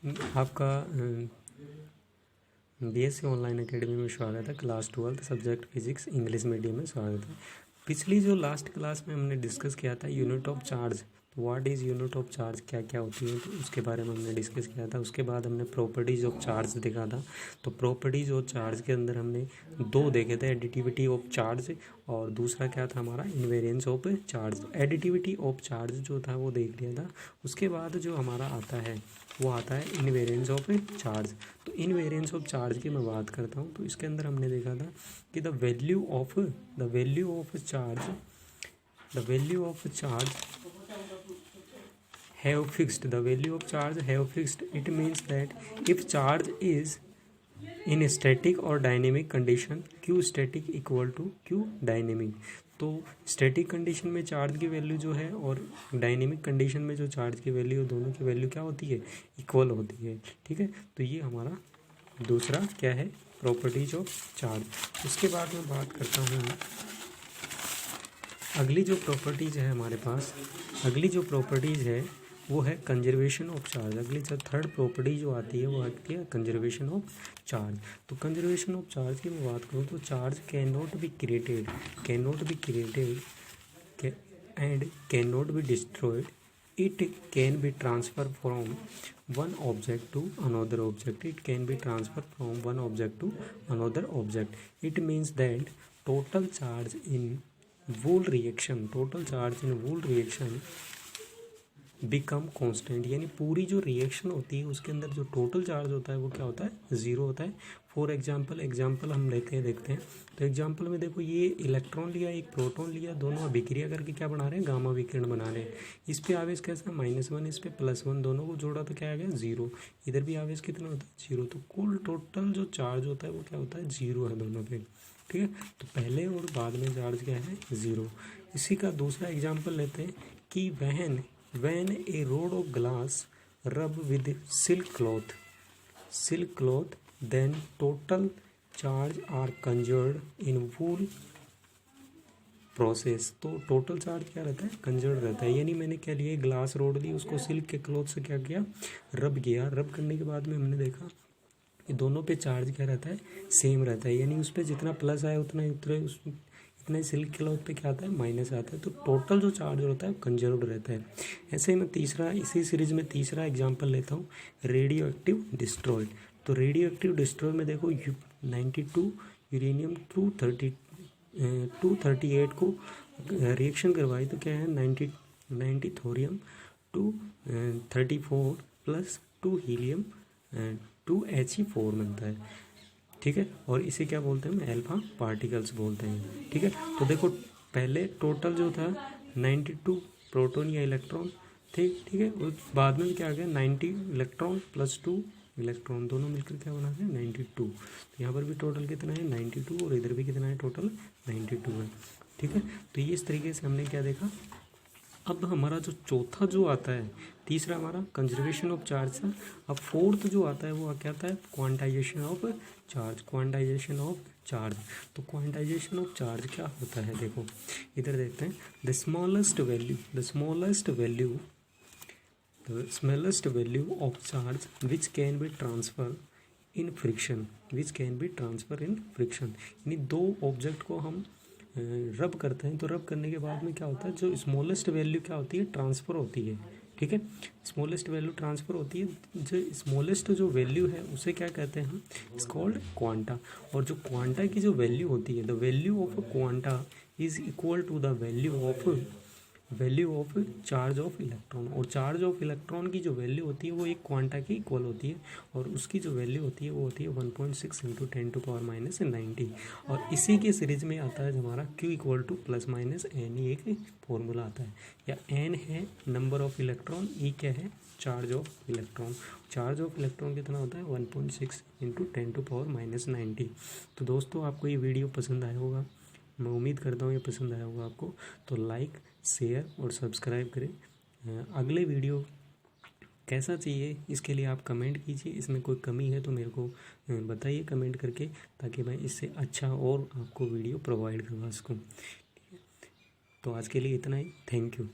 आपका BSc online academy में स्वागत है। Class 12 subject physics English medium में स्वागत है। पिछली जो लास्ट क्लास में हमने डिस्कस किया था यूनिट ऑफ चार्ज, तो what is unit of charge, क्या क्या होती है, तो उसके बारे में हमने डिस्कस किया था। उसके बाद हमने प्रॉपर्टीज़ ऑफ चार्ज देखा था। तो प्रॉपर्टीज़ ऑफ चार्ज के अंदर हमने दो देखे थे, एडिटिविटी ऑफ चार्ज और दूसरा क्या था हमारा, invariance of charge. Additivity of charge जो था वो देख लिया था। उसके बाद जो हमारा आता है वो आता है इनवेरिएंस ऑफ चार्ज। तो इनवेरिएंस ऑफ चार्ज की मैं बात करता हूँ, तो इसके अंदर हमने देखा था कि the value of charge have fixed, the value of charge have fixed. It means that if charge is in a static or dynamic condition, q static equal to q dynamic. तो स्टैटिक कंडीशन में charge की value जो है और dynamic condition में जो charge की value, दोनों की वैल्यू क्या होती है, इक्वल होती है। ठीक है, तो ये हमारा दूसरा क्या है, प्रॉपर्टीज ऑफ चार्ज। उसके बाद मैं बात करता हूँ अगली जो प्रॉपर्टीज है हमारे पास, अगली जो प्रॉपर्टीज है वो है कंजर्वेशन ऑफ चार्ज। अगली जो थर्ड प्रॉपर्टी जो आती है वो आती है कंजर्वेशन ऑफ चार्ज। तो कंजर्वेशन ऑफ चार्ज की मैं बात करूँ तो charge can not be created and can not be destroyed, it can be transfer from one object to another object, it can be transfer from one object to another object. It means that total charge in whole reaction become constant, यानी पूरी जो reaction होती है उसके अंदर जो total charge होता है वो क्या होता है, ज़ीरो होता है। फॉर एग्जाम्पल हम देखते हैं। तो एग्जाम्पल में देखो, ये इलेक्ट्रॉन लिया, एक प्रोटॉन लिया, दोनों अभिक्रिया करके क्या बना रहे हैं, गामा विकिरण बना रहे हैं। इस पे आवेश कैसा, -1, इस पे +1, दोनों को जोड़ा तो क्या आ गया, 0। इधर भी आवेश कितना होता है, 0। तो कुल टोटल जो चार्ज होता है वो क्या होता है, 0 है दोनों पे। ठीक है, तो पहले और बाद में चार्ज क्या है, 0। इसी का दूसरा एग्जाम्पल लेते हैं कि when a rod of glass rub with silk cloth, then total charge are conserved in wool process. तो टोटल चार्ज क्या रहता है, कंजर्व रहता है। यानी मैंने क्या लिया, ग्लास रोड ली, उसको सिल्क के क्लॉथ से क्या किया, रब किया। रब करने के बाद में हमने देखा कि दोनों पे चार्ज क्या रहता है, सेम रहता है। यानी उस पर जितना प्लस आया उतना इतना सिल्क क्लॉथ पे क्या आता है, माइनस आता है। तो टोटल जो चार्ज होता है कंजर्व्ड रहता है। ऐसे ही मैं तीसरा, इसी सीरीज में तीसरा एग्जांपल लेता हूँ, रेडियो एक्टिव डिस्ट्रॉयड। तो रेडियो एक्टिव डिस्ट्रॉय में देखो 92 यूरेनियम 238 को रिएक्शन करवाई तो क्या है, 90 थोरियम 234 प्लस 2 हीलियम 2 He4 बनता है। ठीक है, और इसे क्या बोलते हैं, अल्फा पार्टिकल्स बोलते हैं। ठीक है, तो देखो पहले टोटल जो था 92 प्रोटॉन या इलेक्ट्रॉन थे। ठीक है, और बाद में क्या आ गया, 90 इलेक्ट्रॉन प्लस 2 इलेक्ट्रॉन, दोनों मिलकर क्या बना है, 92। तो यहाँ पर भी टोटल कितना है, 92, और इधर भी कितना है, टोटल 92 है। ठीक है, तो ये इस तरीके से हमने क्या देखा। अब हमारा जो चौथा जो आता है, तीसरा हमारा कंजर्वेशन ऑफ चार्ज था। अब फोर्थ जो आता है वो क्या आता है, क्वांटाइजेशन ऑफ चार्ज। तो क्वांटाइजेशन ऑफ चार्ज क्या होता है, देखो इधर देखते हैं। The smallest value of charge which can be transfer in friction, यानी दो ऑब्जेक्ट को हम रब करते हैं, तो रब करने के बाद में क्या होता है, जो स्मॉलेस्ट वैल्यू क्या होती है, ट्रांसफ़र होती है। ठीक है, स्मॉलेस्ट वैल्यू ट्रांसफ़र होती है। जो स्मॉलेस्ट जो वैल्यू है उसे क्या कहते हैं हम, इट्स कॉल्ड क्वांटा। और जो क्वांटा की जो वैल्यू होती है, the value of a quanta is equal to the value of charge of electron. और चार्ज ऑफ इलेक्ट्रॉन की जो वैल्यू होती है वो एक क्वांटा की इक्वल होती है, और उसकी जो वैल्यू होती है वो होती है 1.6 × 10⁻90। और इसी के सीरीज में आता है हमारा Q इक्वल टू ±n, ये एक फॉर्मूला आता है। या n है नंबर ऑफ इलेक्ट्रॉन, E क्या है, charge of electron. Charge of electron कितना होता है, 1.6 × 10⁻90। तो दोस्तों आपको ये वीडियो पसंद आया होगा, मैं उम्मीद करता हूँ ये पसंद आया होगा आपको। तो लाइक, शेयर और सब्सक्राइब करें। अगले वीडियो कैसा चाहिए इसके लिए आप कमेंट कीजिए। इसमें कोई कमी है तो मेरे को बताइए कमेंट करके, ताकि मैं इससे अच्छा और आपको वीडियो प्रोवाइड करवा सकूँ। तो आज के लिए इतना ही, थैंक यू।